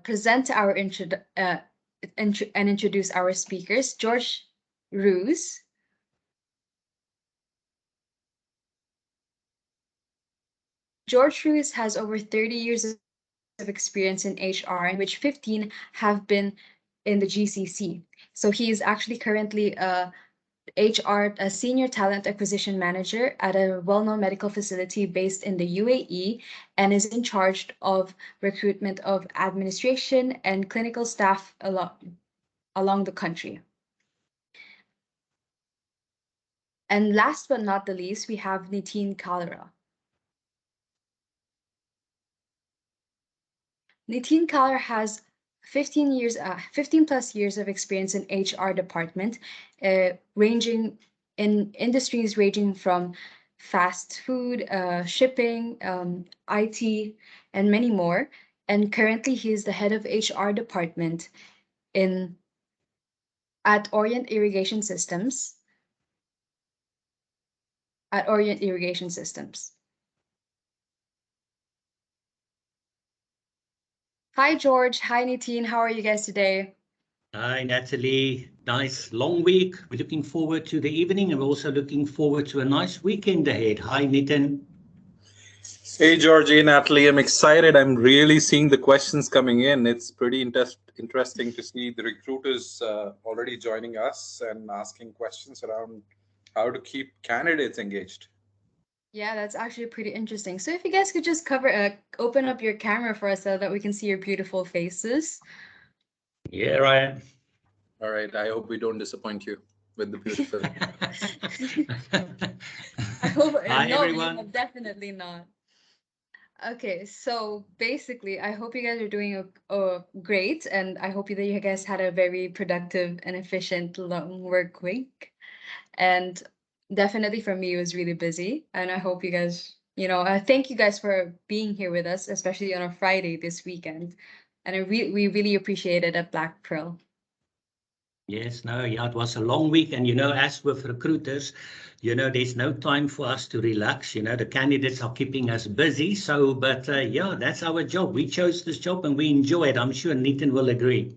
present our and introduce our speakers. George Roos. George Roos has over 30 years of experience in HR, in which 15 have been in the GCC. So he is actually currently a senior talent acquisition manager at a well-known medical facility based in the UAE, and is in charge of recruitment of administration and clinical staff along the country. And last but not the least, we have Nitin Kalra. Nitin Kalra has 15 plus years of experience in HR department, ranging in industries ranging from fast food, shipping, IT, and many more. And currently, he is the head of HR department at Orient Irrigation Systems. At Orient Irrigation Systems. Hi, George. Hi, Nitin. How are you guys today? Hi, Natalie. Nice long week. We're looking forward to the evening, and we're also looking forward to a nice weekend ahead. Hi, Nitin. Hey, George. Hey, Natalie. I'm excited. I'm really seeing the questions coming in. It's pretty interesting to see the recruiters already joining us and asking questions around how to keep candidates engaged. Yeah, that's actually pretty interesting. So if you guys could just open up your camera for us so that we can see your beautiful faces. Yeah, Ryan. All right. I hope we don't disappoint you with the beautiful. I hope Hi, no, everyone. definitely not. Okay, so basically, I hope you guys are doing great, and I hope that you guys had a very productive and efficient long work week. And definitely for me, it was really busy. And I hope you guys, thank you guys for being here with us, especially on a Friday this weekend. And we really appreciate it at Black Pearl. Yes, no, yeah, it was a long week. And, as with recruiters, there's no time for us to relax. The candidates are keeping us busy. So, but yeah, that's our job. We chose this job and we enjoy it. I'm sure Nitin will agree.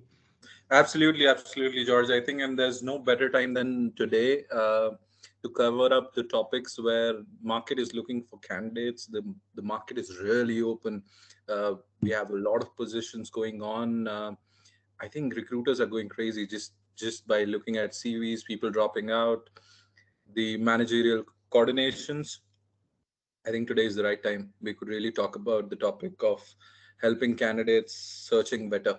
Absolutely, George. I think, and there's no better time than today to cover up the topics where market is looking for candidates. The market is really open. We have a lot of positions going on. I think recruiters are going crazy just by looking at CVs, people dropping out, the managerial coordinations. I think today is the right time. We could really talk about the topic of helping candidates searching better.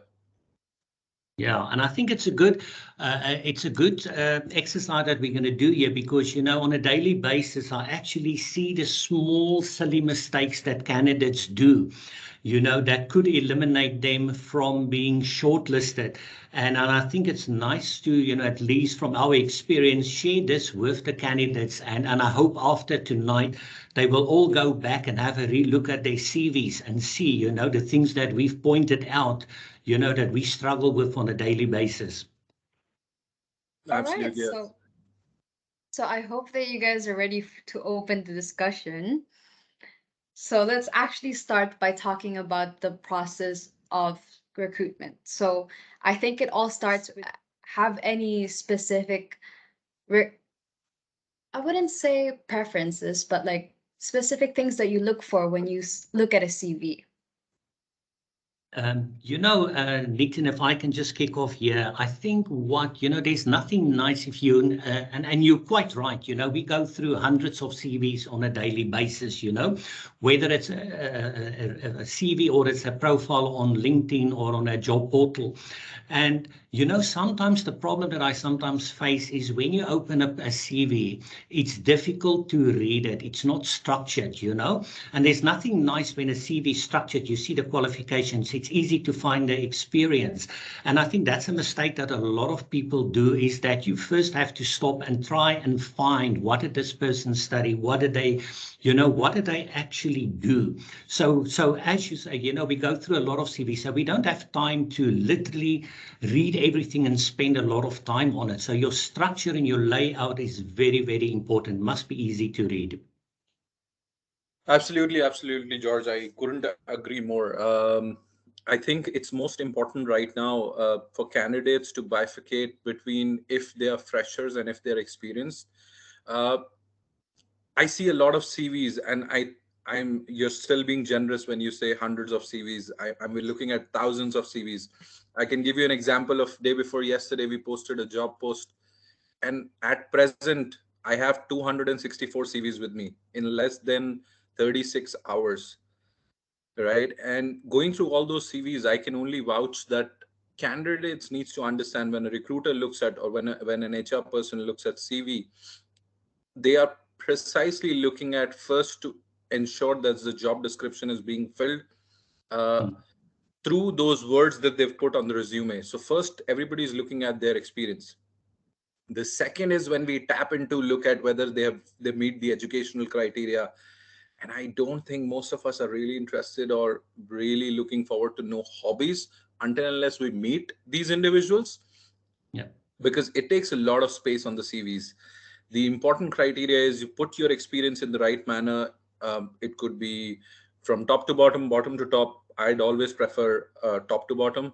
Yeah, and I think it's a good exercise that we're going to do here, because on a daily basis I actually see the small silly mistakes that candidates do, that could eliminate them from being shortlisted. And I think it's nice to, at least from our experience, share this with the candidates. And I hope after tonight they will all go back and have a relook at their CVs and see, the things that we've pointed out, that we struggle with on a daily basis. Absolutely. All right, so I hope that you guys are ready to open the discussion. So let's actually start by talking about the process of recruitment. So I think it all starts with, have any specific, I wouldn't say preferences, but like specific things that you look for when you look at a CV. Nitin, if I can just kick off here, I think there's nothing nice if you, and you're quite right, we go through hundreds of CVs on a daily basis, whether it's a CV or it's a profile on LinkedIn or on a job portal. And, sometimes the problem that I sometimes face is when you open up a CV, it's difficult to read it. It's not structured, and there's nothing nice when a CV is structured. You see the qualifications. It's easy to find the experience. And I think that's a mistake that a lot of people do, is that you first have to stop and try and find, what did this person study? What did they actually do? So as you say, we go through a lot of CVs, so we don't have time to literally read everything and spend a lot of time on it. So your structure and your layout is very, very important. Must be easy to read. Absolutely, George. I couldn't agree more. I think it's most important right now for candidates to bifurcate between if they are freshers and if they're experienced. Uh, I see a lot of CVs, and I'm you're still being generous when you say hundreds of CVs. I'm looking at thousands of CVs. I can give you an example of day before yesterday. We posted a job post, and at present, I have 264 CVs with me in less than 36 hours, right? And going through all those CVs, I can only vouch that candidates needs to understand when a recruiter looks at, or when an HR person looks at CV, they are precisely looking at first to ensure that the job description is being filled uh, Mm. through those words that they've put on the resume. So first, everybody is looking at their experience. The second is when we tap into look at whether they meet the educational criteria. And I don't think most of us are really interested or really looking forward to know hobbies until unless we meet these individuals, Yeah. because it takes a lot of space on the CVs. The important criteria is you put your experience in the right manner. It could be from top to bottom, bottom to top. I'd always prefer top to bottom.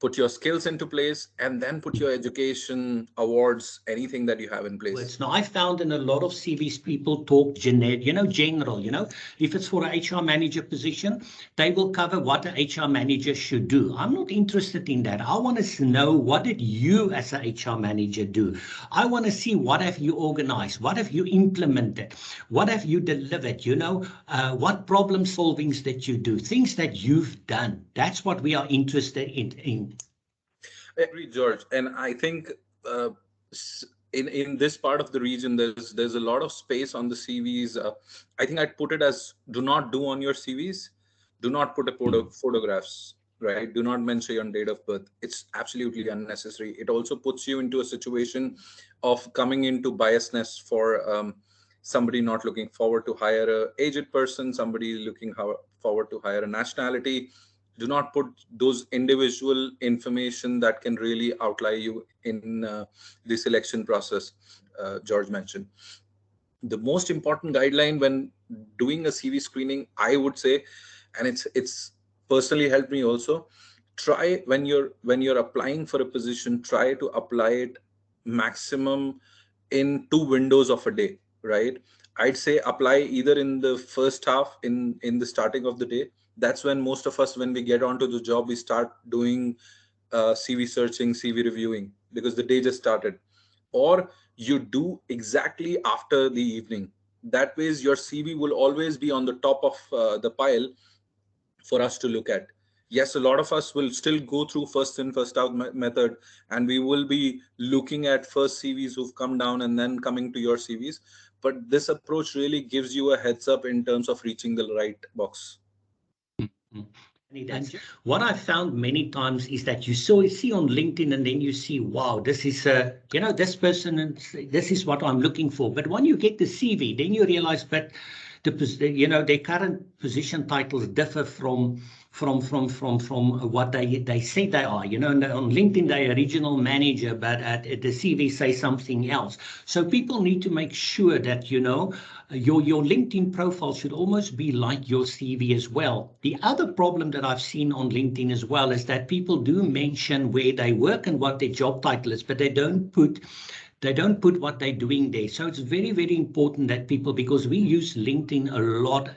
Put your skills into place, and then put your education, awards, anything that you have in place. Words. Now, I found in a lot of CVs, people talk generic, general, if it's for a HR manager position, they will cover what an HR manager should do. I'm not interested in that. I want to know, what did you as an HR manager do? I want to see, what have you organized? What have you implemented? What have you delivered? What problem solvings that you do, things that you've done. That's what we are interested in. I agree, George, and I think uh, in this part of the region, there's a lot of space on the CVs. I think I'd put it as do not do on your CVs. Do not put a photographs, right? Do not mention your date of birth. It's absolutely unnecessary. It also puts you into a situation of coming into biasness for somebody not looking forward to hire a aged person, somebody looking forward to hire a nationality. Do not put those individual information that can really outlie you in the selection process. George mentioned the most important guideline when doing a CV screening, I would say, and it's personally helped me also. Try when you're applying for a position, try to apply it maximum in 2 windows of a day, right? I'd say apply either in the first half, in the starting of the day. That's when most of us, when we get onto the job, we start doing CV searching, CV reviewing, because the day just started. Or you do exactly after the evening. That ways your CV will always be on the top of the pile for us to look at. Yes, a lot of us will still go through first in, first out method, and we will be looking at first CVs who've come down and then coming to your CVs. But this approach really gives you a heads up in terms of reaching the right box. Mm. What I found many times is that see on LinkedIn, and then you see, wow, this is this person, and this is what I'm looking for. But when you get the CV, then you realize, but their current position titles differ from what they say they are. And on LinkedIn they are regional manager, but at the CV say something else. So people need to make sure that your LinkedIn profile should almost be like your CV as well. The other problem that I've seen on LinkedIn as well is that people do mention where they work and what their job title is, but they don't put what they're doing there. So it's very, very important that people, because we use LinkedIn a lot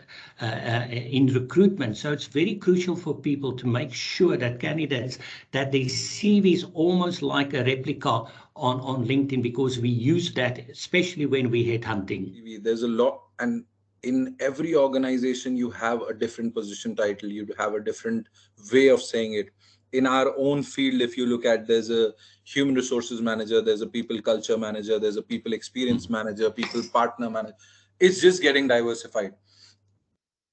in recruitment. So it's very crucial for people to make sure that candidates, that their CV is almost like a replica on LinkedIn, because we use that, especially when we headhunting. There's a lot, and in every organization you have a different position title, you have a different way of saying it. In our own field, if you look at, there's a human resources manager, there's a people culture manager, there's a people experience manager, people partner manager. It's just getting diversified.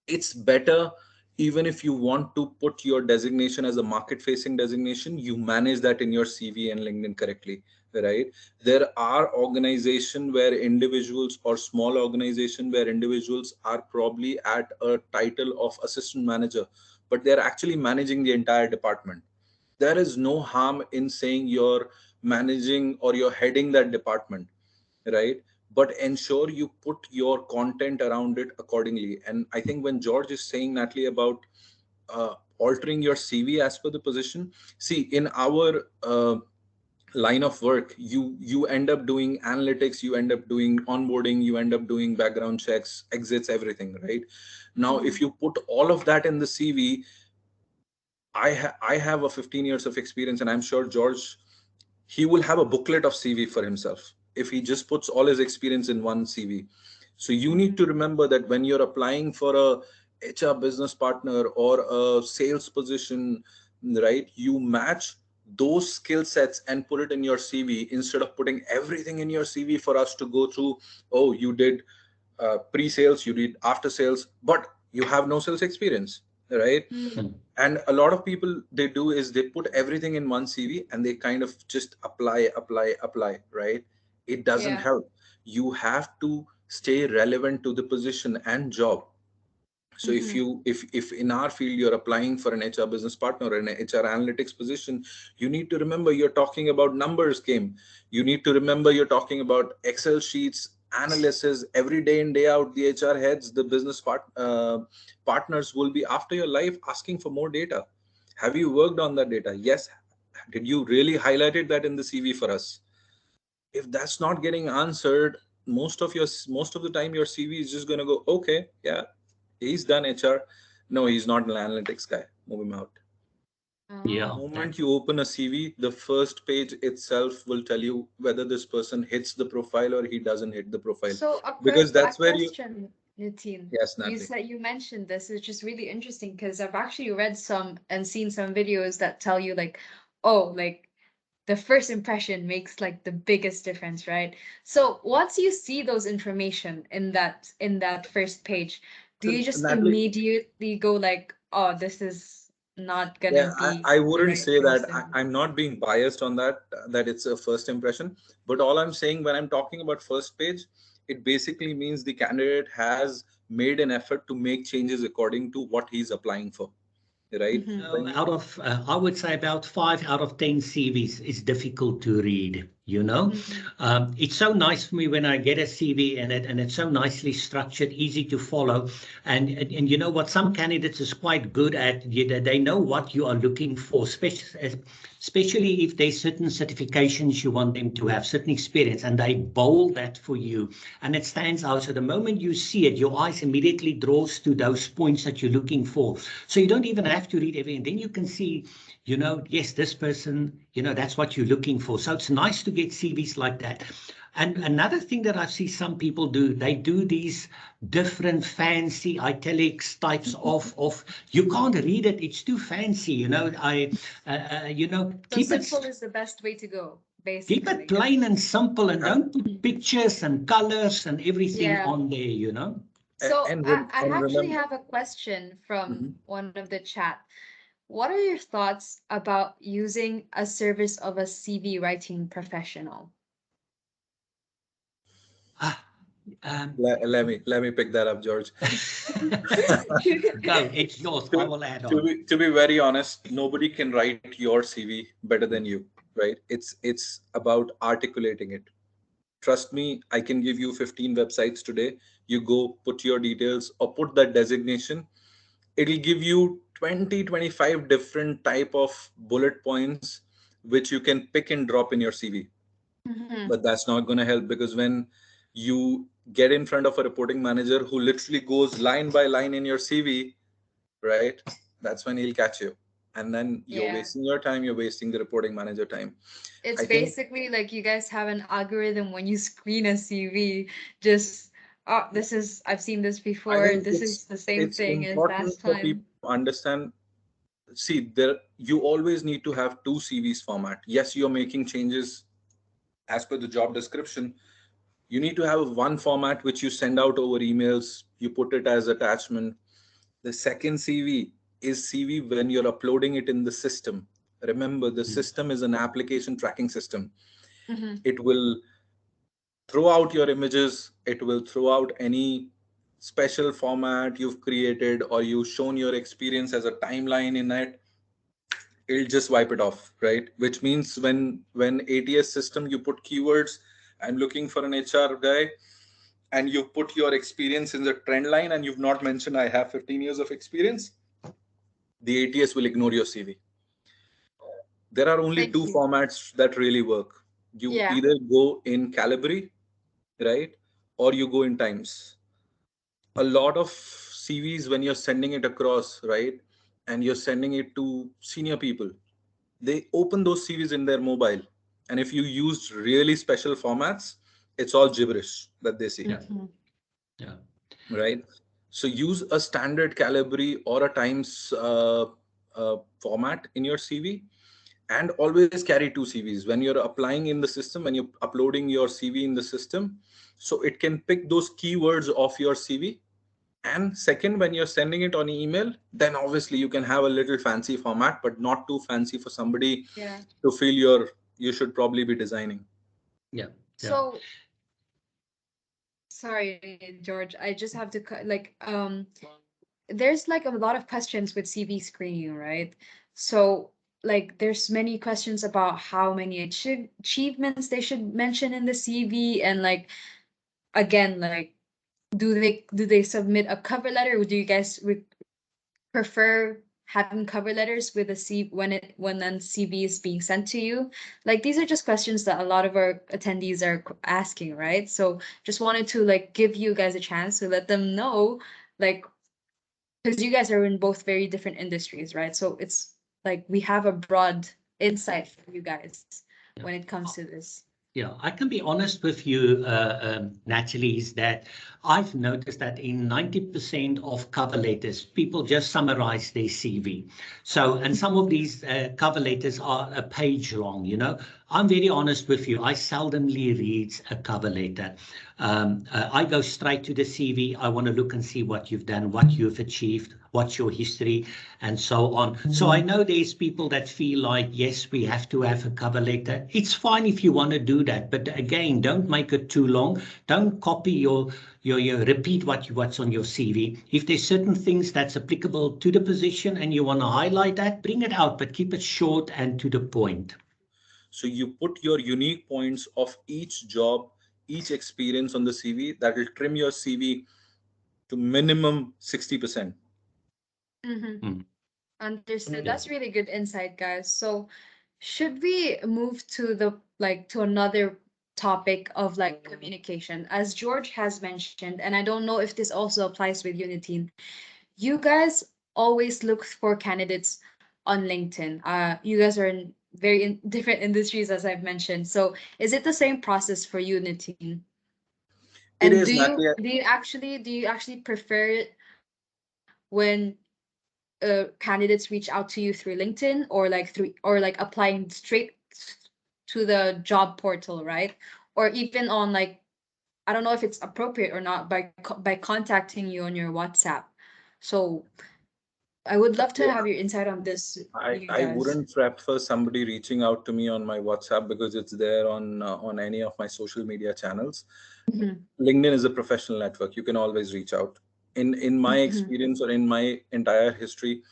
It's better, even if you want to put your designation as a market facing designation, you manage that in your CV and LinkedIn correctly, right? There are organizations where individuals, or small organization where individuals are probably at a title of assistant manager, but they're actually managing the entire department. There is no harm in saying you're managing or you're heading that department, right? But ensure you put your content around it accordingly. And I think when George is saying, Natalie, about altering your CV as per the position. See, in our line of work, you end up doing analytics, you end up doing onboarding, you end up doing background checks, exits, everything, right? Now if you put all of that in the CV, I have a 15 years of experience, and I'm sure George, he will have a booklet of CV for himself if he just puts all his experience in one CV. So you need to remember that when you're applying for a HR business partner or a sales position, right, you match those skill sets and put it in your CV instead of putting everything in your CV for us to go through. Oh, you did pre-sales, you did after sales, but you have no sales experience, right? And a lot of people, they do is they put everything in one CV and they kind of just apply, right? It doesn't Yeah. help. You have to stay relevant to the position and job. So if in our field you're applying for an HR business partner or an HR analytics position, you need to remember you're talking about numbers game. You need to remember you're talking about Excel sheets, analysis every day in day out. The HR heads, the partners will be after your life asking for more data. Have you worked on that data? Yes. Did you really highlighted that in the CV for us? If that's not getting answered, most of the time your CV is just going to go, okay, yeah, he's done HR. No, he's not an analytics guy. Move him out. Yeah, Moment you open a CV, the first page itself will tell you whether this person hits the profile or he doesn't hit the profile. So Because a that's where you, question, Nitin. yes, You Natalie. said you mentioned this is just really interesting because I've actually read some and seen some videos that tell you like, oh, like the first impression makes like the biggest difference, right? So once you see those information in that first page, do So you just Natalie, immediately go like, oh, this is not gonna yeah, be I the wouldn't right say that. person? I'm not being biased on that, that it's a first impression. But all I'm saying when I'm talking about first page, it basically means the candidate has made an effort to make changes according to what he's applying for, right? Mm-hmm. When you, out of, I would say about 5 out of 10 CVs is difficult to read. You know, Mm-hmm. it's so nice for me when I get a CV and it's so nicely structured, easy to follow. And you know what, some candidates is quite good at. They know what you are looking for, especially if there's certain certifications you want them to have, certain experience, and they bold that for you, and it stands out. So the moment you see it, your eyes immediately draws to those points that you're looking for. So you don't even have to read everything. Then you can see, you know, yes, this person, you know, that's what you're looking for. So it's nice to get CVs like that. And another thing that I see some people do, they do these different fancy italics types of you can't read it. It's too fancy, you know. You know, So simple is the best way to go, keep it basically. plain and simple, and uh, don't put pictures and colors and everything Yeah. on there, you know. So I and actually remember, have a question from mhm. one of the chat. What are your thoughts about using a service of a CV writing professional? Ah, um, Let me pick that up, George. go, it's yours. I to, will add to on. be to be very honest, nobody can write your CV better than you, right? It's about articulating it. Trust me, I can give you 15 websites today. You go put your details or put that designation. It'll give you 20-25 different type of bullet points which you can pick and drop in your CV. Mhm. But that's not going to help, because when you get in front of a reporting manager who literally goes line by line in your CV, right? That's when he'll catch you. And then you're Yeah. wasting your time, you're wasting the reporting manager time. It's I think, basically like you guys have an algorithm when you screen a CV, just oh, this is I've seen this I before. think This is the same it's thing as important last for time. people to understand. See, there you always need to have two CVs format. Yes, you're making changes as per the job description. You need to have one format which you send out over emails, you put it as attachment. The second CV is CV when you're uploading it in the system. Remember, the system is an application tracking system. Mm-hmm. It will throw out your images, it will throw out any special format you've created or you've shown your experience as a timeline in it. It'll just wipe it off, right? Which means when ATS system you put keywords, I'm looking for an HR guy, and you put your experience in the trend line and you've not mentioned I have 15 years of experience, the ATS will ignore your CV. There are only Thank two you. formats that really work. You Yeah. either go in Calibri, right, or you go in Times. A lot of CVs, when you're sending it across, right, and you're sending it to senior people, they open those CVs in their mobile. And if you use really special formats, it's all gibberish that they see, Yeah, Mhm. yeah, right? So use a standard Calibri or a Times format in your CV, and always carry two CVs when you're applying in the system, when you're uploading your CV in the system, so it can pick those keywords of your CV. And second, when you're sending it on email, then obviously you can have a little fancy format, but not too fancy for somebody Yeah. to feel you should probably be designing. yeah, yeah. So sorry, George. I just have to there's like a lot of questions with CV screening, right? So like there's many questions about how many achievements they should mention in the CV, and like again, like do they submit a cover letter, or do you guys prefer having cover letters with a C when an CV is being sent to you? Like these are just questions that a lot of our attendees are asking, right? So just wanted to like give you guys a chance to let them know, like, because you guys are in both very different industries, right? So it's like we have a broad insight from you guys Yeah. when it comes to this. Yeah, I can be honest with you, Natalie, is that I've noticed that in 90% of cover letters, people just summarize their CV. So, and some of these cover letters are a page long, you know. I'm very honest with you. I seldomly read a cover letter. I go straight to the CV. I want to look and see what you've done, what you've achieved, what's your history, and so on. So I know there's people that feel like, yes, we have to have a cover letter. It's fine if you want to do that, but again, don't make it too long. Don't copy your repeat what's on your CV. If there's certain things that's applicable to the position and you want to highlight that, bring it out, but keep it short and to the point. So you put your unique points of each job, each experience on the CV. That will trim your CV to minimum 60%. Mm-hmm. Mm. Understood. Yeah. That's really good insight, guys. So should we move to the like to another topic of like communication? As George has mentioned, and I don't know if this also applies with Uniteen, you guys always look for candidates on LinkedIn. You guys are in different industries, as I've mentioned. So is it the same process for Uniteen? It And is, Natalie. do you actually prefer it when candidates reach out to you through LinkedIn, or like applying straight to the job portal, right? Or even on like, I don't know if it's appropriate or not, by contacting you on your WhatsApp. So I would love to have your insight on this, you I guys. wouldn't prefer somebody reaching out to me on my WhatsApp because it's there on any of my social media channels. Mhm, LinkedIn is a professional network. You can always reach out. In my mhm, experience, or in my entire history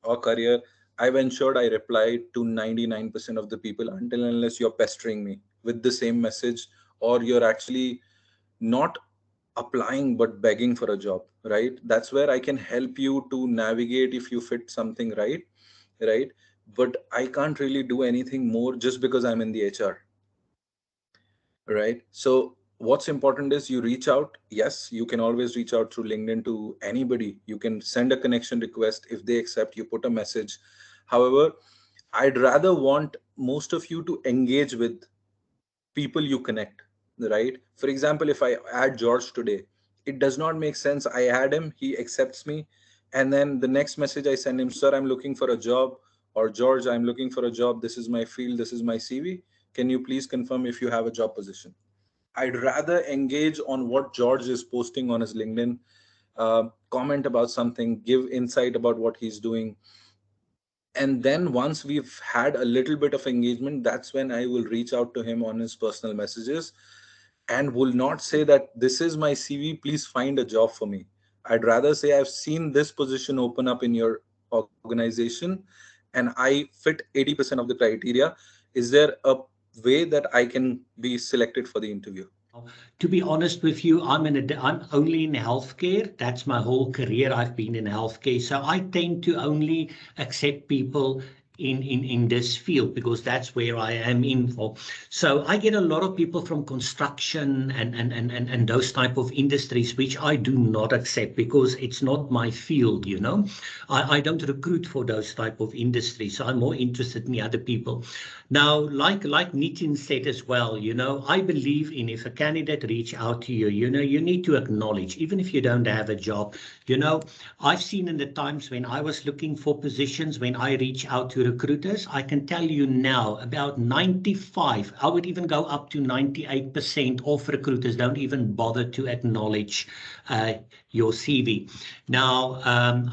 or career, I've ensured I replied to 99% of the people, until and unless you're pestering me with the same message, or you're actually not applying but begging for a job, right? That's where I can help you to navigate if you fit something, right? But I can't really do anything more just because I'm in the HR, right? So what's important is you reach out. Yes, you can always reach out through LinkedIn to anybody. You can send a connection request. If they accept, you put a message. However, I'd rather want most of you to engage with people you connect, right? For example, if I add George today, it does not make sense. I add him, he accepts me, and then the next message I send him, sir, I'm looking for a job, or George, I'm looking for a job, this is my field, this is my CV, can you please confirm if you have a job position? I'd rather engage on what George is posting on his LinkedIn, comment about something, give insight about what he's doing. And then once we've had a little bit of engagement, that's when I will reach out to him on his personal messages, and will not say that this is my CV, please find a job for me. I'd rather say I've seen this position open up in your organization and I fit 80% of the criteria. Is there a way that I can be selected for the interview? To be honest with you, I'm only in healthcare. That's my whole career. I've been in healthcare. So I tend to only accept people in this field because that's where I am in for. So I get a lot of people from construction and those type of industries, which I do not accept because it's not my field, you know. I don't recruit for those type of industries. So I'm more interested in the other people. Now, like Nitin said as well, you know, I believe in if a candidate reach out to you, you know, you need to acknowledge, even if you don't have a job, you know, I've seen in the times when I was looking for positions, when I reach out to recruiters, I can tell you now about 95, I would even go up to 98% of recruiters don't even bother to acknowledge your CV. Now,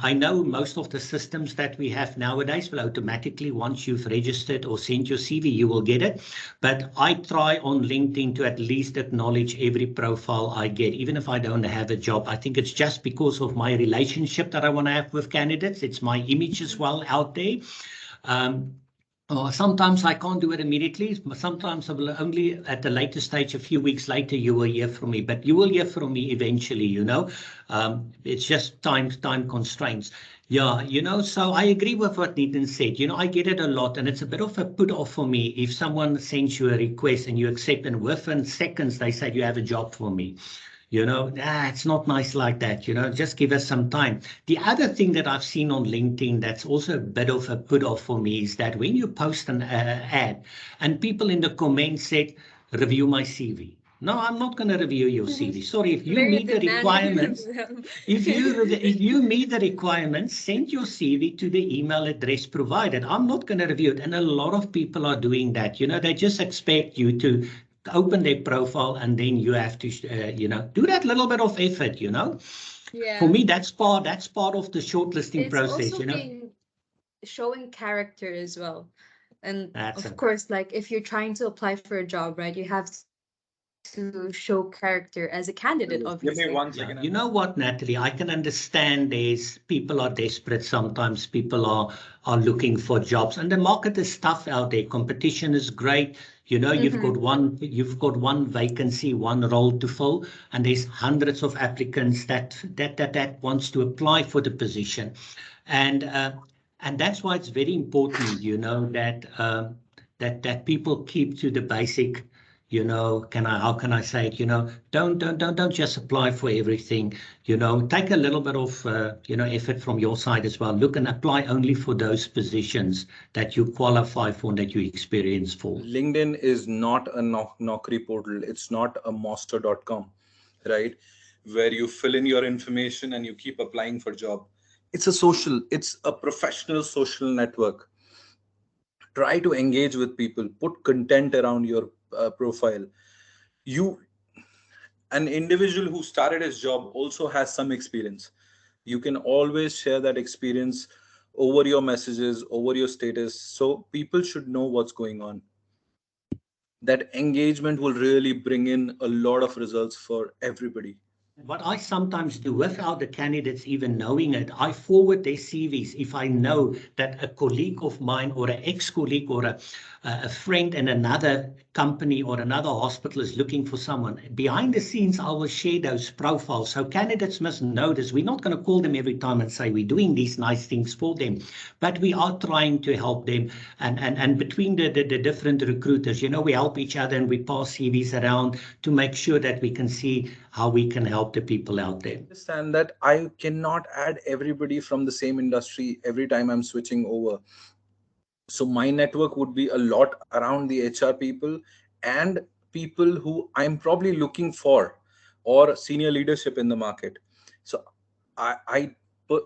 I know most of the systems that we have nowadays will automatically, once you've registered or sent your CV, you will get it. But I try on LinkedIn to at least acknowledge every profile I get, even if I don't have a job. I think it's just because of my relationship that I want to have with candidates. It's my image as well out there. Sometimes I can't do it immediately. Sometimes I will only at a later stage, a few weeks later, you will hear from me. But you will hear from me eventually, you know. It's just time constraints. Yeah, you know, so I agree with what Nitin said. You know, I get it a lot, and it's a bit of a put off for me if someone sends you a request and you accept, and within seconds they say you have a job for me. You know, it's not nice like that. You know, just give us some time. The other thing that I've seen on LinkedIn that's also a bit of a put off for me is that when you post an ad and people in the comments said, review my CV. No, I'm not going to review your CV. Sorry, if you Very meet the demanding of requirements, them. if you meet the requirements, send your CV to the email address provided. I'm not going to review it. And a lot of people are doing that. You know, they just expect you to open their profile and then you have to, you know, do that little bit of effort, you know. For Yeah. me, that's part of the shortlisting It's process, also you know. being showing character as well. And That's of a course, like if you're trying to apply for a job, right, you have to show character as a candidate, obviously. Give me one Yeah, second. you know what, Natalie? I can understand there's people are desperate sometimes. People are looking for jobs, and the market is tough out there. Competition is great. You know, Mm-hmm. you've got one vacancy, one role to fill, and there's hundreds of applicants that wants to apply for the position, and uh, and that's why it's very important, you know, that people keep to the basic. You know, how can I say it? You know, don't just apply for everything. You know, take a little bit of you know, effort from your side as well. Look and apply only for those positions that you qualify for and that you experience for. LinkedIn is not a Naukri portal. It's not a monster.com, right? Where you fill in your information and you keep applying for job. It's a professional social network. Try to engage with people, put content around your profile. You, an individual who started his job also has some experience. You can always share that experience over your messages, over your status, so people should know what's going on. That engagement will really bring in a lot of results for everybody. What I sometimes do without the candidates even knowing it, I forward their CVs if I know that a colleague of mine or an ex-colleague or a friend in another company or another hospital is looking for someone. Behind the scenes, I will share those profiles. So candidates must know this. We're not going to call them every time and say we're doing these nice things for them, but we are trying to help them. And between the different recruiters, you know, we help each other and we pass CVs around to make sure that we can see how we can help the people out there. Understand that I cannot add everybody from the same industry every time I'm switching over. So my network would be a lot around the HR people and people who I'm probably looking for, or senior leadership in the market. So I put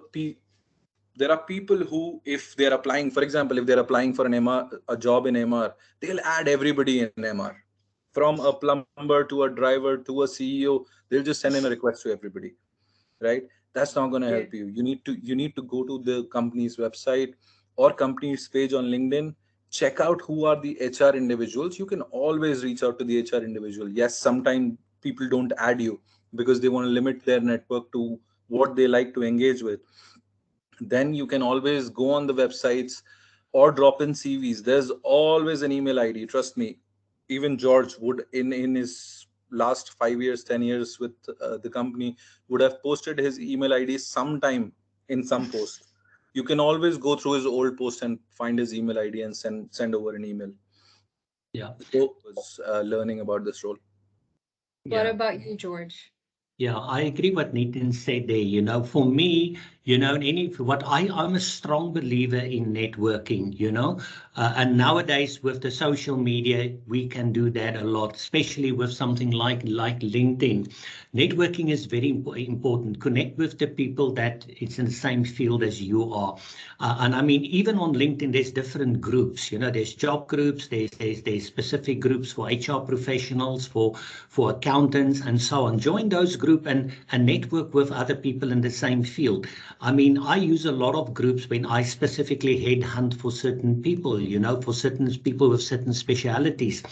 there are people who, if they're applying, for example, if they're applying for an MR, a job in MR, they'll add everybody in MR, from a plumber to a driver to a CEO. They'll just send in a request to everybody, right? That's not going to Yeah. help you. You need to go to the company's website or company's page on LinkedIn. Check out who are the HR individuals. You can always reach out to the HR individual. Yes, sometimes people don't add you because they want to limit their network to what they like to engage with. Then you can always go on the websites or drop in CVs. There's always an email ID, trust me. Even George would, in his last 5 years, 10 years with the company would have posted his email ID sometime in some post. You can always go through his old post and find his email ID and send over an email. Yeah. So was learning about this role. What Yeah. about you, George? Yeah, I agree what Nitin said there. For me, I'm a strong believer in networking, and nowadays with the social media, we can do that a lot, especially with something like LinkedIn. Networking is very important. Connect with the people that it's in the same field as you are. And I mean, even on LinkedIn, there's different groups. There's job groups, there's specific groups for HR professionals, for accountants, and so on. Join those groups and network with other people in the same field. I mean, I use a lot of groups when I specifically headhunt for certain people, for certain people with certain specialities.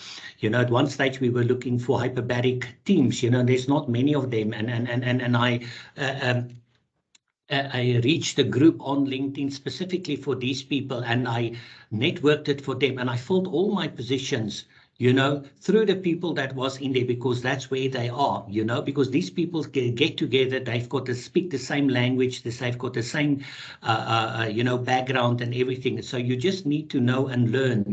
At one stage we were looking for hyperbaric teams, there's not many of them. And I reached a group on LinkedIn specifically for these people, and I networked it for them, and I filled all my positions, through the people that was in there, because that's where they are, because these people get together, they've got to speak the same language, they've got the same, background and everything. So you just need to know and learn,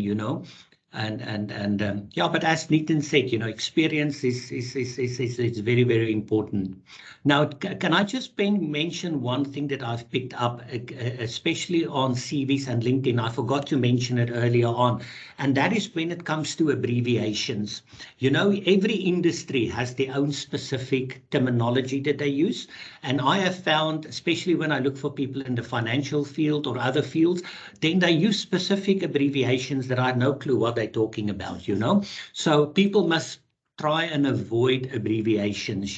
yeah, but as Nitin said, experience is very, very important. Now, can I just mention one thing that I've picked up, especially on CVs and LinkedIn? I forgot to mention it earlier on, and that is when it comes to abbreviations. Every industry has their own specific terminology that they use, and I have found, especially when I look for people in the financial field or other fields, then they use specific abbreviations that I have no clue what they're talking about, So people must try and avoid abbreviations,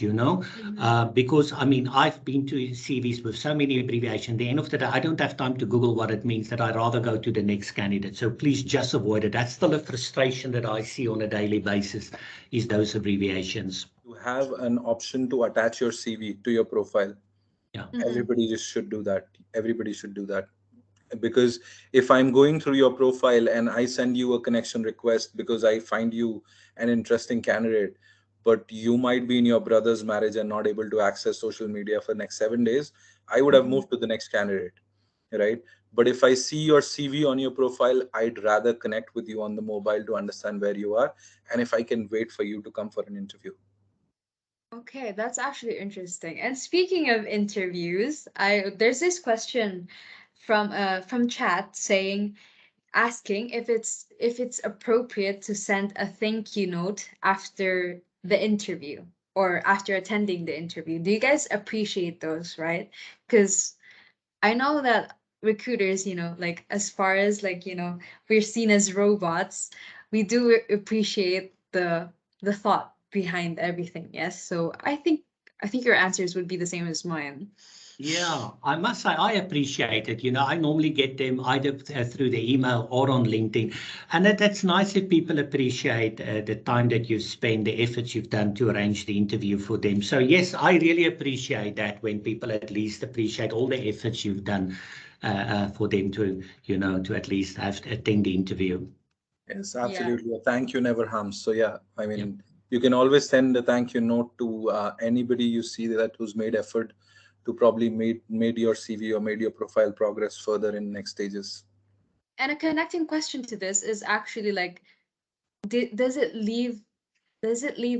because I mean, I've been to CVs with so many abbreviations. At the end of the day, I don't have time to Google what it means, that I'd rather go to the next candidate. So please just avoid it. That's still a frustration that I see on a daily basis, is those abbreviations. You have an option to attach your CV to your profile. Yeah. Everybody just should do that. Everybody should do that. Because if I'm going through your profile and I send you a connection request because I find you an interesting candidate, but you might be in your brother's marriage and not able to access social media for the next 7 days, I would have moved to the next candidate, right? But if I see your CV on your profile, I'd rather connect with you on the mobile to understand where you are, and if I can wait for you to come for an interview. Okay, that's actually interesting. And speaking of interviews, there's this question from chat asking if it's appropriate to send a thank you note after the interview or after attending the interview. Do you guys appreciate those, right? Because I know that recruiters, like as far as like, we're seen as robots, we do appreciate the thought behind everything. Yes. So I think your answers would be the same as mine. Yeah, I must say I appreciate it. I normally get them either through the email or on LinkedIn. And that's nice if people appreciate the time that you've spent, the efforts you've done to arrange the interview for them. So yes, I really appreciate that, when people at least appreciate all the efforts you've done for them to, to at least have attend the interview. Yes, Yeah. absolutely. A thank you never harms. So yeah, I Yeah. mean, you can always send a thank you note to anybody you see that who's made effort to probably made your CV or made your profile progress further in next stages. And a connecting question to this is actually like, does it leave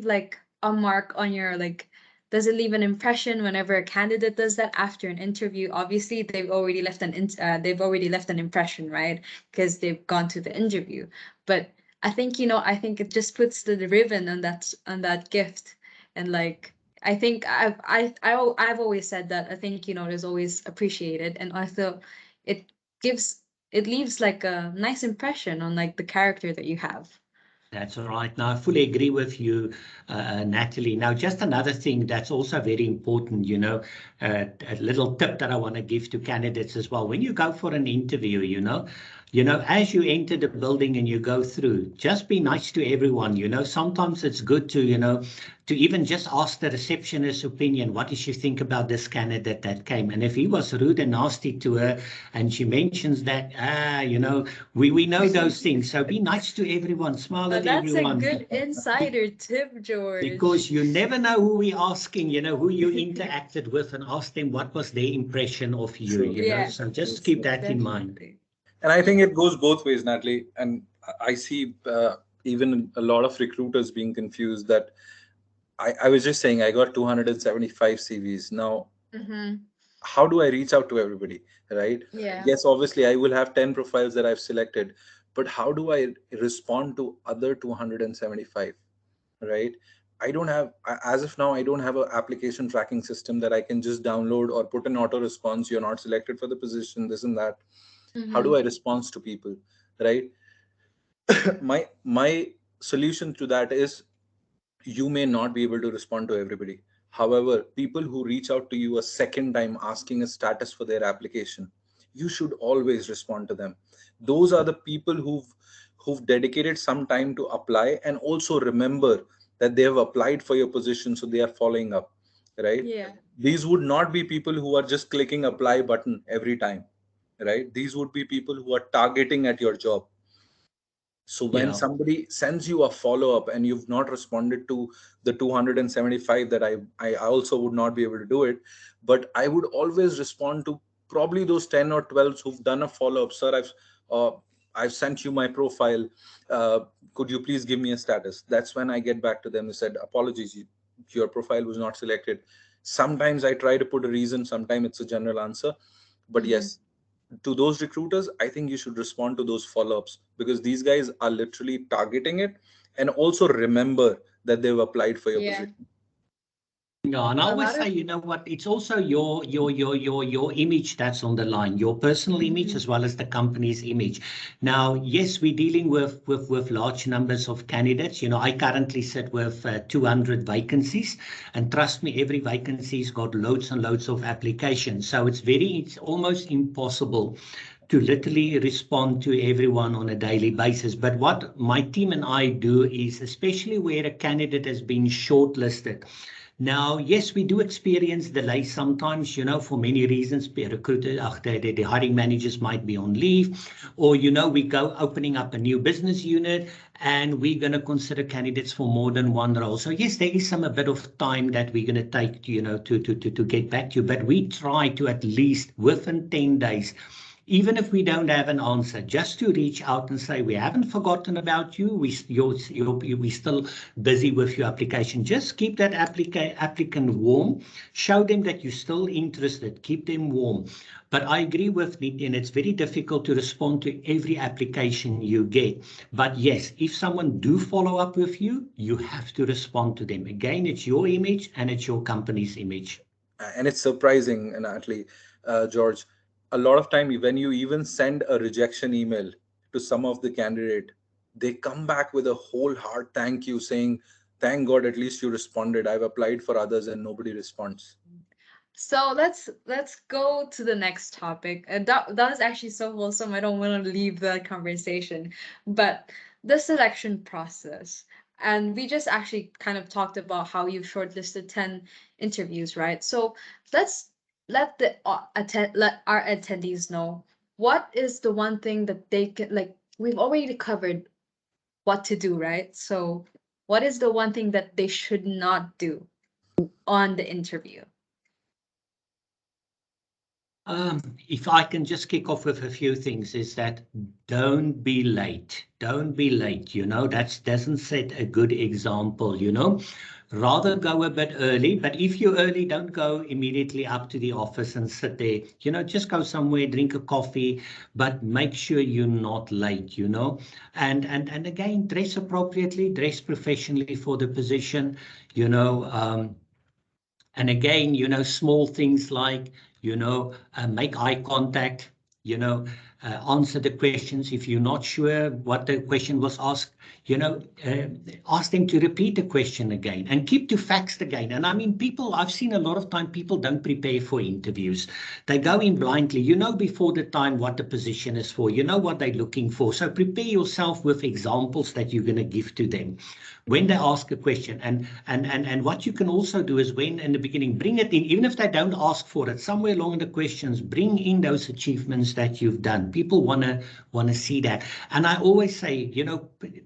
like a mark on your, like, does it leave an impression whenever a candidate does that after an interview? Obviously they've already left an impression, right? Because they've gone to the interview. But I think it just puts the ribbon on that gift. And like, I think I've always said that I think it is always appreciated. And also it it leaves like a nice impression on like the character that you have. That's all right. Now, I fully agree with you, Natalie. Now, just another thing that's also very important, a little tip that I want to give to candidates as well. When you go for an interview, as you enter the building and you go through, just be nice to everyone. Sometimes it's good to even just ask the receptionist's opinion. What does she think about this candidate that came? And if he was rude and nasty to her and she mentions that, we know those things. So be nice to everyone, smile at That's a everyone. good insider tip, George. Because you never know who we're asking, who you interacted with, and ask them what was their impression of you, True. Yeah. So just keep that in mind. Definitely. And I think it goes both ways, Natalie. And I see even a lot of recruiters being confused that I was just saying I got 275 CVs. Now, Mm-hmm. how do I reach out to everybody, right? Yeah. Yes, obviously I will have 10 profiles that I've selected, but how do I respond to other 275, right? I don't have, as of now, I don't have an application tracking system that I can just download or put an auto response. You're not selected for the position, this and that. How Mm-hmm. do I respond to people, right? My solution to that is you may not be able to respond to everybody. However, people who reach out to you a second time asking a status for their application, you should always respond to them. Those are the people who've dedicated some time to apply and also remember that they have applied for your position, so they are following up, right? Yeah. These would not be people who are just clicking apply button every time, right? These would be people who are targeting at your job. So when Yeah. somebody sends you a follow up and you've not responded to the 275, that I also would not be able to do it, but I would always respond to probably those 10 or 12 who've done a follow up. Sir, uh, I've sent you my profile. Uh, could you please give me a status? That's when I get back to them and said, apologies, your profile was not selected. Sometimes I try to put a reason, sometimes it's a general answer. But Mm-hmm. yes, to those recruiters, I think you should respond to those follow-ups, because these guys are literally targeting it, and also remember that they've applied for your Yeah. position. Yeah, and I A always lot say, of. what, it's also your image that's on the line, your personal image Mhm. as well as the company's image. Now, yes, we're dealing with large numbers of candidates. I currently sit with 200 vacancies, and trust me, every vacancy's got loads and loads of applications. So it's almost impossible to literally respond to everyone on a daily basis. But what my team and I do is, especially where a candidate has been shortlisted. Now, yes, we do experience delays sometimes, for many reasons. The hiring managers might be on leave, or, we go opening up a new business unit and we're going to consider candidates for more than one role. So yes, there is a bit of time that we're going to take, to get back to you, but we try to at least within 10 days, even if we don't have an answer, just to reach out and say, we haven't forgotten about you. We're still busy with your application. Just keep that applicant warm. Show them that you're still interested. Keep them warm. But I agree with Nitin, it's very difficult to respond to every application you get. But yes, if someone do follow up with you, you have to respond to them. Again, it's your image and it's your company's image. And it's surprising, and actually, George, a lot of time when you even send a rejection email to some of the candidate, they come back with a whole heart thank you, saying, thank God at least you responded. I've applied for others and nobody responds. So let's go to the next topic. That was actually so wholesome. I don't want to leave the conversation, but the selection process. And we just actually kind of talked about how you've shortlisted 10 interviews, right? So let's let our attendees know what is the one thing that they can, like, we've already covered what to do, right? So what is the one thing that they should not do on the interview? If I can just kick off with a few things, is that don't be late. Don't be late. That doesn't set a good example. Rather go a bit early, but if you're early, don't go immediately up to the office and sit there. Just go somewhere, drink a coffee, but make sure you're not late. And again, dress appropriately, dress professionally for the position, you know. And again, small things like, make eye contact, you know, answer the questions. If you're not sure what the question was asked, ask them to repeat the question again and keep to facts again. And I mean, I've seen a lot of time people don't prepare for interviews. They go in blindly. Before the time what the position is for, what they're looking for. So prepare yourself with examples that you're going to give to them when they ask a question. And what you can also do is, when in the beginning, bring it in, even if they don't ask for it, somewhere along in the questions, bring in those achievements that you've done. People want to see that. And I always say,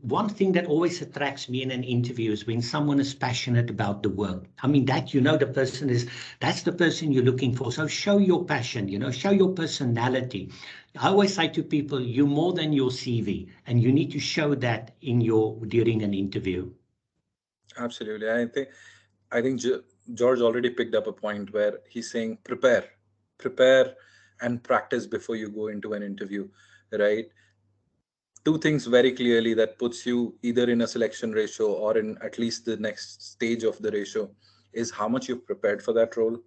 one thing that always attracts me in an interview is when someone is passionate about the work. I mean, that's the person you're looking for. So show your passion, show your personality. I always say to people, you're more than your CV, and you need to show that during an interview. Absolutely. I think George already picked up a point where he's saying prepare and practice before you go into an interview, right? Two things very clearly that puts you either in a selection ratio or in at least the next stage of the ratio is how much you've prepared for that role.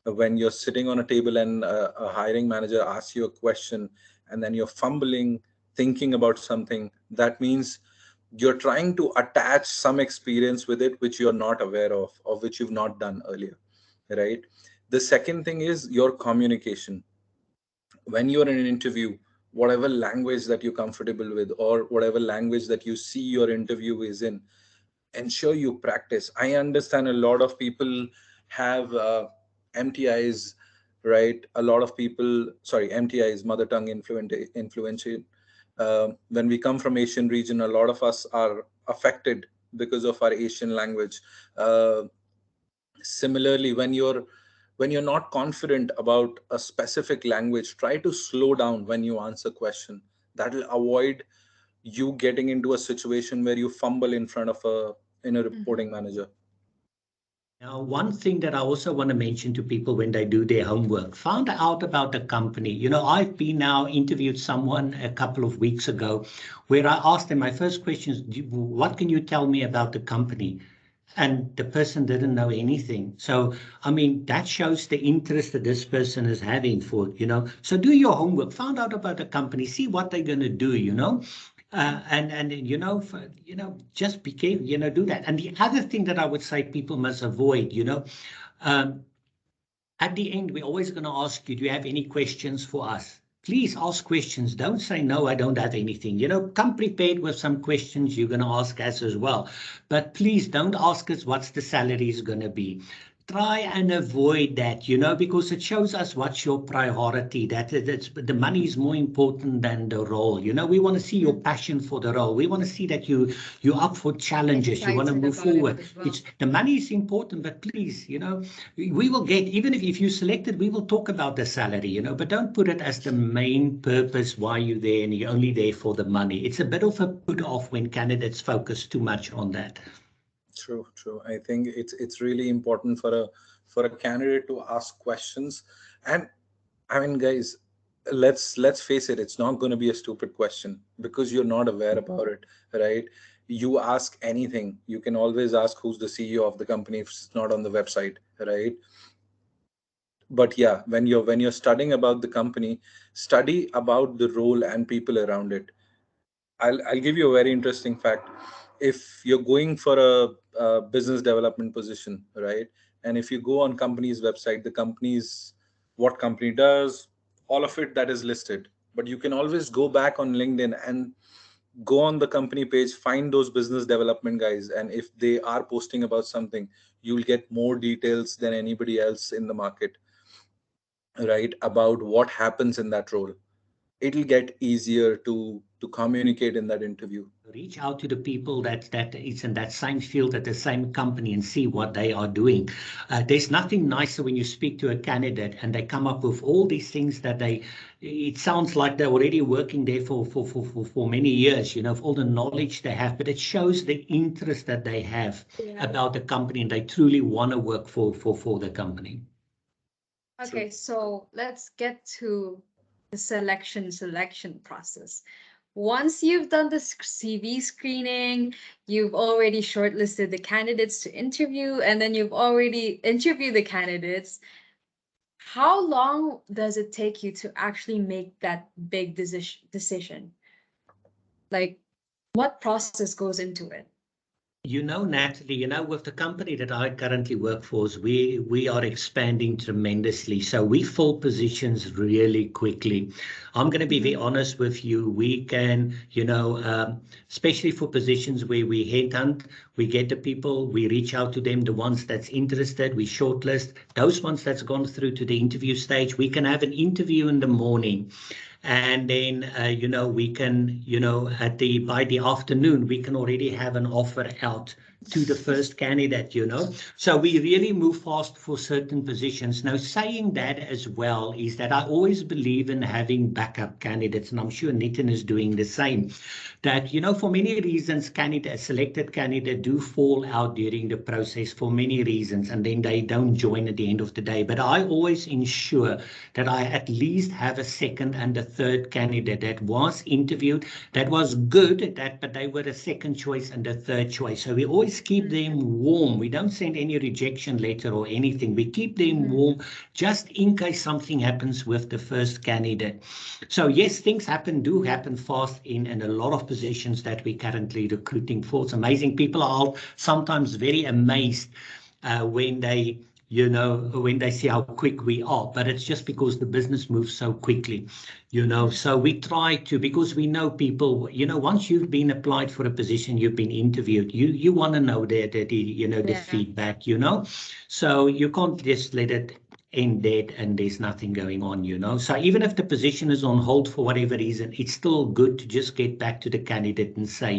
When you're sitting on a table and a hiring manager asks you a question and then you're fumbling, thinking about something, that means you're trying to attach some experience with it which you're not aware of which you've not done earlier, right? The second thing is your communication. When you're in an interview, whatever language that you're comfortable with or whatever language that you see your interview is in, ensure you practice. I understand a lot of people have MTIs, right? A lot of people, sorry, MTIs, mother tongue influential. When we come from Asian region, a lot of us are affected because of our Asian language. Similarly, when you're not confident about a specific language, try to slow down when you answer question. That will avoid you getting into a situation where you fumble in front of a reporting manager. Now, one thing that I also want to mention to people when they do their homework, found out about the company. I've been now interviewed someone a couple of weeks ago where I asked them, my first question is, what can you tell me about the company? And the person didn't know anything. So, I mean, that shows the interest that this person is having So do your homework, find out about the company, see what they're going to do. And just be careful, do that. And the other thing that I would say people must avoid, um, at the end, we're always going to ask you, do you have any questions for us? Please ask questions. Don't say, no, I don't have anything. Come prepared with some questions you're going to ask us as well. But please don't ask us what's the salary is going to be. Try and avoid that, because it shows us what's your priority. That's the money is more important than the role. We want to see your passion for the role. We want to see that you're up for challenges. You want to move forward. It's the money is important, but please, we will get, even if you selected, we will talk about the salary, but don't put it as the main purpose why you're there and you're only there for the money. It's a bit of a put off when candidates focus too much on that. True. I think it's really important for a candidate to ask questions. And I mean, guys, let's face it, it's not going to be a stupid question because you're not aware about it, right? You ask anything, you can always ask who's the CEO of the company if it's not on the website, right? But yeah, when you're studying about the company, study about the role and people around it. I'll give you a very interesting fact. If you're going for a business development position, right? And if you go on company's website, the company's what company does, all of it that is listed. But you can always go back on LinkedIn and go on the company page, find those business development guys, and if they are posting about something, you'll get more details than anybody else in the market, right? About what happens in that role. It'll get easier to communicate in that interview. Reach out to the people that is in that same field at the same company and see what they are doing. There's nothing nicer when you speak to a candidate and they come up with all these things that it sounds like they're already working there for many years, all the knowledge they have, but it shows the interest that they have about the company and they truly want to work for the company. Okay, so let's get to the selection process. Once you've done the CV screening, you've already shortlisted the candidates to interview, and then you've already interviewed the candidates. How long does it take you to actually make that big decision? Like, what process goes into it? Natalie, with the company that I currently work for, we are expanding tremendously. So we fill positions really quickly. I'm going to be very honest with you. We can, especially for positions where we headhunt, we get the people, we reach out to them, the ones that's interested, we shortlist. Those ones that's gone through to the interview stage, we can have an interview in the morning. And then, we can, by the afternoon, we can already have an offer out to the first candidate. So we really move fast for certain positions. Now, saying that as well is that I always believe in having backup candidates, and I'm sure Nitin is doing the same. That, for many reasons, a selected candidate do fall out during the process for many reasons, and then they don't join at the end of the day. But I always ensure that I at least have a second and a third candidate that was interviewed, that was good at that, but they were a second choice and a third choice. So we always keep them warm. We don't send any rejection letter or anything. We keep them warm just in case something happens with the first candidate. So yes, things do happen fast in a lot of positions that we're currently recruiting for. It's amazing. People are sometimes very amazed when they see how quick we are, but it's just because the business moves so quickly. So we try to, because we know people, once you've been applied for a position, you've been interviewed, you want to know the Yeah. feedback. So you can't just let it end dead and there's nothing going on. So even if the position is on hold for whatever reason, it's still good to just get back to the candidate and say,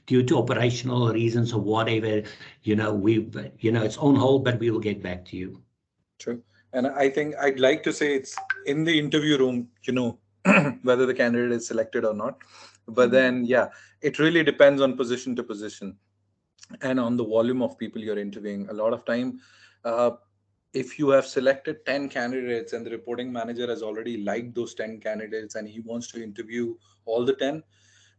due to operational reasons or whatever, it's on hold, but we will get back to you. True. And I think I'd like to say it's in the interview room, whether the candidate is selected or not. But then, yeah, it really depends on position to position and on the volume of people you're interviewing. A lot of time, uh, if you have selected 10 candidates and the reporting manager has already liked those 10 candidates and he wants to interview all the 10,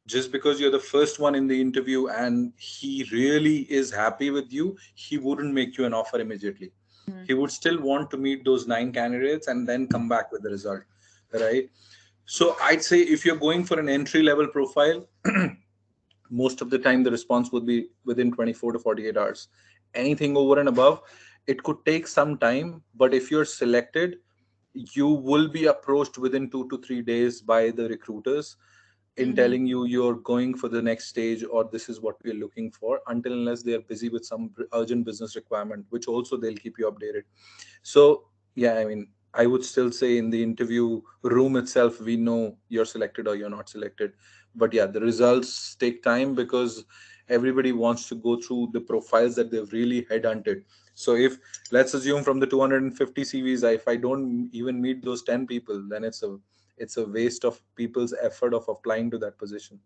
just because you're the first one in the interview and he really is happy with you, he wouldn't make you an offer immediately. He would still want to meet those 9 candidates and then come back with the result, right? So I'd say if you're going for an entry level profile, most of the time the response would be within 24 to 48 hours. Anything over and above, it could take some time, but if you're selected, you will be approached within 2 to 3 days by the recruiters in telling you you're going for the next stage or this is what we're looking for, until unless they are busy with some urgent business requirement, which also they'll keep you updated. So yeah, I mean, I would still say in the interview room itself, we know you're selected or you're not selected. But yeah, the results take time because everybody wants to go through the profiles that they've really headhunted. So if, let's assume from the 250 CVs, if I don't even meet those 10 people, then it's a waste of people's effort of applying to that position.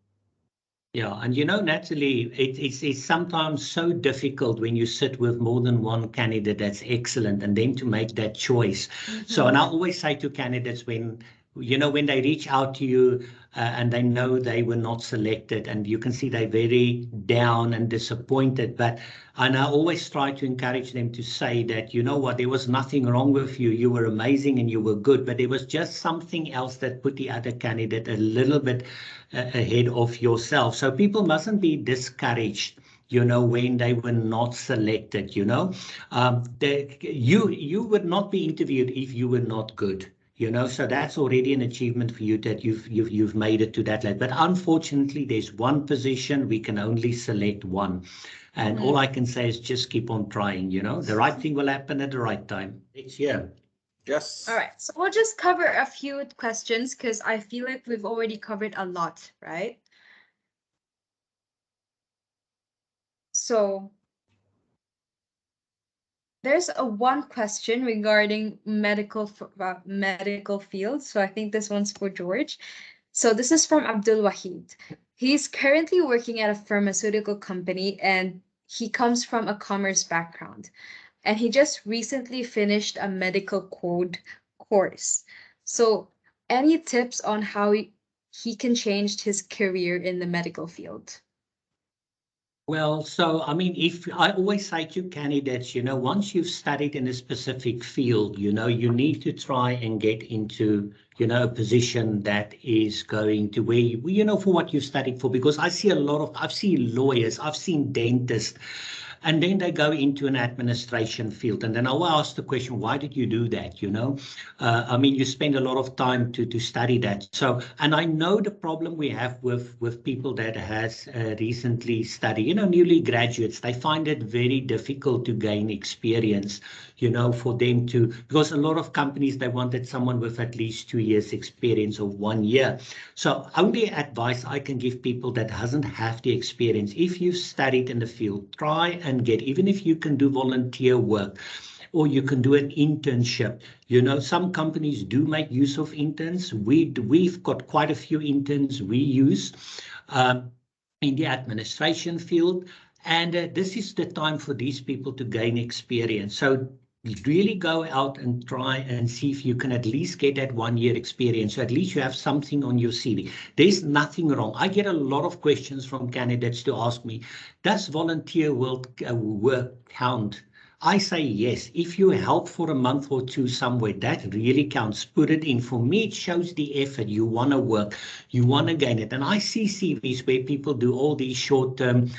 Yeah, and Natalie, it's sometimes so difficult when you sit with more than one candidate that's excellent and then to make that choice. So, and I always say to candidates when they reach out to you and they know they were not selected and you can see they're very down and disappointed, and I always try to encourage them to say that, you know what, there was nothing wrong with you. You were amazing and you were good, but there was just something else that put the other candidate a little bit ahead of yourself. So people mustn't be discouraged, when they were not selected. You would not be interviewed if you were not good. So that's already an achievement for you that you've made it to that level. But unfortunately, there's one position, we can only select one. And all I can say is just keep on trying, the right thing will happen at the right time. It's here. Yes. All right, so we'll just cover a few questions because I feel like we've already covered a lot, right? So there's a one question regarding medical field. So I think this one's for George. So this is from Abdul Wahid. He's currently working at a pharmaceutical company and he comes from a commerce background. And he just recently finished a medical code course. So any tips on how he can change his career in the medical field? Well, so I mean, if I always say to candidates, once you've studied in a specific field, you need to try and get into, a position that is going to where, for what you've studied for. Because I've seen lawyers, I've seen dentists, and then they go into an administration field. And then I'll ask the question, why did you do that? I mean, you spend a lot of time to study that. So, and I know the problem we have with people that has recently studied, newly graduates, they find it very difficult to gain experience, for them to, because a lot of companies, they wanted someone with at least 2 years experience or 1 year. So only advice I can give people that doesn't have the experience, if you've studied in the field, try and get, even if you can do volunteer work, or you can do an internship. Some companies do make use of interns. We've got quite a few interns we use um, in the administration field. And this is the time for these people to gain experience. So really go out and try and see if you can at least get that 1 year experience. So at least you have something on your CV. There's nothing wrong. I get a lot of questions from candidates to ask me, does volunteer work count? I say yes. If you help for a month or two somewhere, that really counts. Put it in. For me, it shows the effort. You want to work, you want to gain it. And I see CVs where people do all these short-term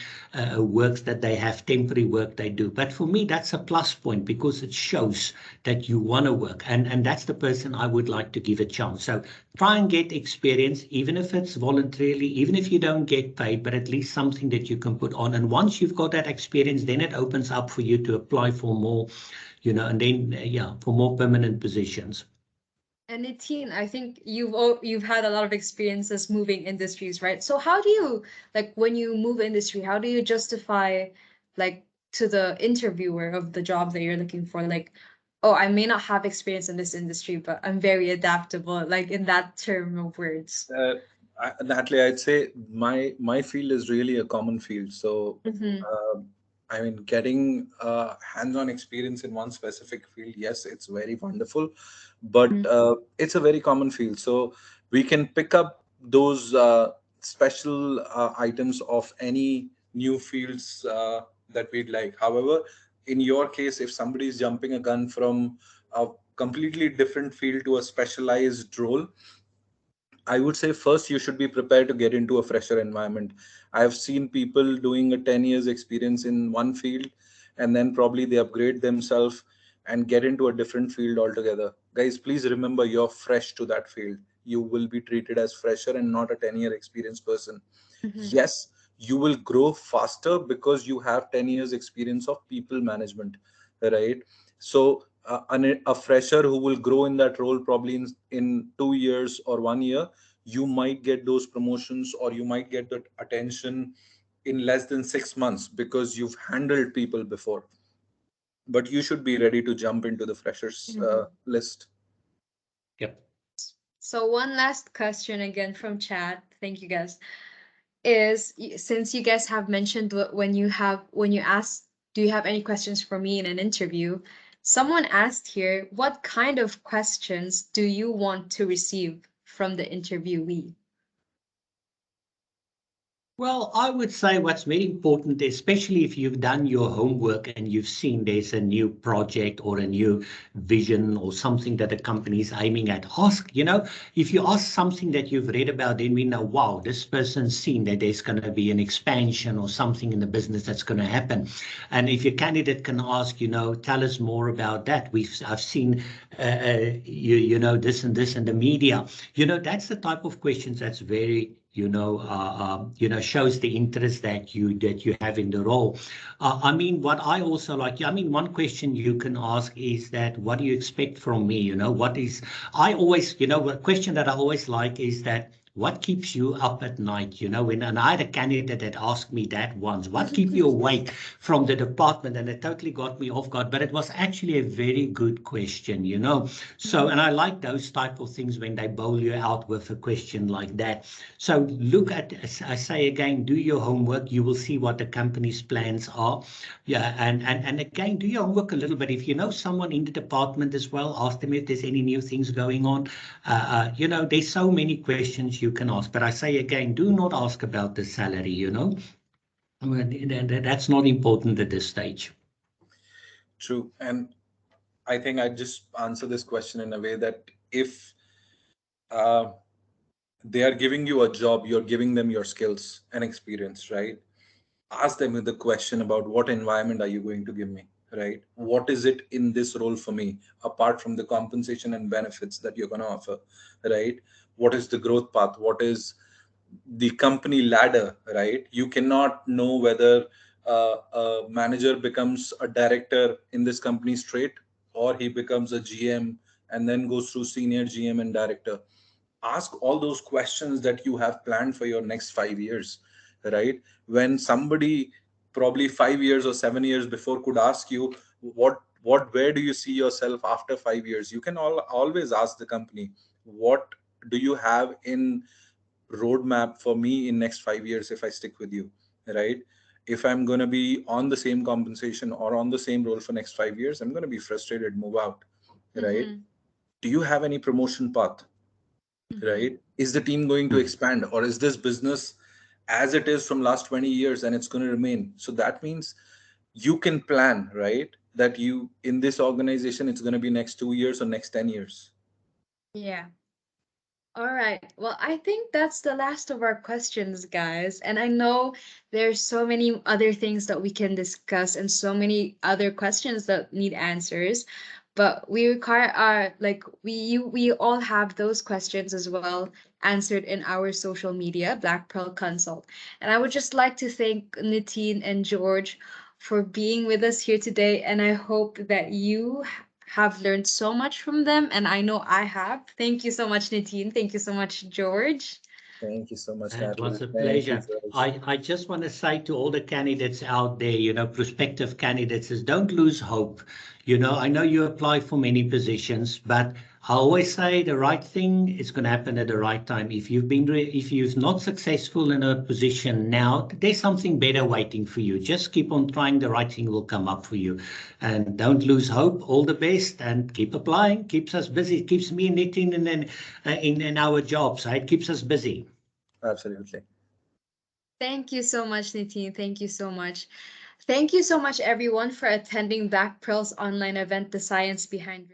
works that they have, temporary work they do. But for me, that's a plus point because it shows that you want to work. And that's the person I would like to give a chance. So try and get experience, even if it's voluntarily, even if you don't get paid, but at least something that you can put on. And once you've got that experience, then it opens up for you to apply for more, and then, for more permanent positions. And Nitin, I think you've had a lot of experiences moving industries, right? So how do you, like, when you move industry, how do you justify, like, to the interviewer of the job that you're looking for, like, oh, I may not have experience in this industry, but I'm very adaptable, like in that term of words. Natalie, I'd say my field is really a common field. So, Mm-hmm. I mean, getting hands-on experience in one specific field, yes, it's very wonderful, but it's a very common field. So we can pick up those special items of any new fields that we'd like. However, in your case, if somebody is jumping a gun from a completely different field to a specialized role, I would say first you should be prepared to get into a fresher environment. I've seen people doing a 10 years experience in one field and then probably they upgrade themselves and get into a different field altogether. Guys, please remember you're fresh to that field. You will be treated as fresher and not a 10-year experienced person. Mm-hmm. Yes, you will grow faster because you have 10 years experience of people management, right? So a fresher who will grow in that role probably in 2 years or 1 year, you might get those promotions or you might get that attention in less than 6 months because you've handled people before. But you should be ready to jump into the freshers list. Yep. So one last question again from chat. Thank you guys. Is since you guys have mentioned when you ask, do you have any questions for me in an interview? Someone asked here, what kind of questions do you want to receive from the interviewee? Well, I would say what's very important, especially if you've done your homework and you've seen there's a new project or a new vision or something that the company is aiming at, ask, if you ask something that you've read about, then we know, wow, this person's seen that there's going to be an expansion or something in the business that's going to happen. And if your candidate can ask, tell us more about that. I've seen, this and this in the media. That's the type of questions that's very shows the interest that you have in the role. I mean, what I also like, I mean, one question you can ask is that, what do you expect from me? I always, a question that I always like is that, what keeps you up at night? And I had a candidate that asked me that once, what keeps you awake from the department? And it totally got me off guard, but it was actually a very good question. So, and I like those type of things when they bowl you out with a question like that. So look at, I say again, do your homework. You will see what the company's plans are. Yeah, and again, do your homework a little bit. If you know someone in the department as well, ask them if there's any new things going on. There's so many questions you can ask. But I say again, do not ask about the salary. That's not important at this stage. True. And I think I just answer this question in a way that if uh, they are giving you a job, you're giving them your skills and experience, right? Ask them the question about what environment are you going to give me, right? What is it in this role for me, apart from the compensation and benefits that you're going to offer, right? What is the growth path? What is the company ladder, right? You cannot know whether a manager becomes a director in this company straight, or he becomes a GM and then goes through senior GM and director. Ask all those questions that you have planned for your next 5 years, right? When somebody probably 5 years or 7 years before could ask you, where do you see yourself after 5 years, you can always ask the company, what do you have in roadmap for me in next 5 years if I stick with you, right? If I'm going to be on the same compensation or on the same role for next 5 years, I'm going to be frustrated, move out, right? Mm-hmm. Do you have any promotion path, Mm-hmm. right? Is the team going to expand, or is this business as it is from last 20 years and it's going to remain? So that means you can plan, right? That you in this organization, it's going to be next 2 years or next 10 years. Yeah. All right. Well, I think that's the last of our questions, guys. And I know there's so many other things that we can discuss and so many other questions that need answers. But we require our like we all have those questions as well answered in our social media, Black Pearl Consult. And I would just like to thank Nitin and George for being with us here today. And I hope that you have learned so much from them, and I know I have. Thank you so much, Nitin. Thank you so much, George. Thank you so much, It was Natalie. a Thank you, pleasure. George. I just want to say to all the candidates out there, prospective candidates, is don't lose hope. I know you apply for many positions, but I always say the right thing is going to happen at the right time. If you're not successful in a position now, there's something better waiting for you. Just keep on trying. The right thing will come up for you, and don't lose hope. All the best, and keep applying. Keeps us busy. It keeps me knitting, and then in our jobs. It keeps us busy. Absolutely. Thank you so much, Nitin. Thank you so much. Thank you so much, everyone, for attending Black Pearl's online event, The Science Behind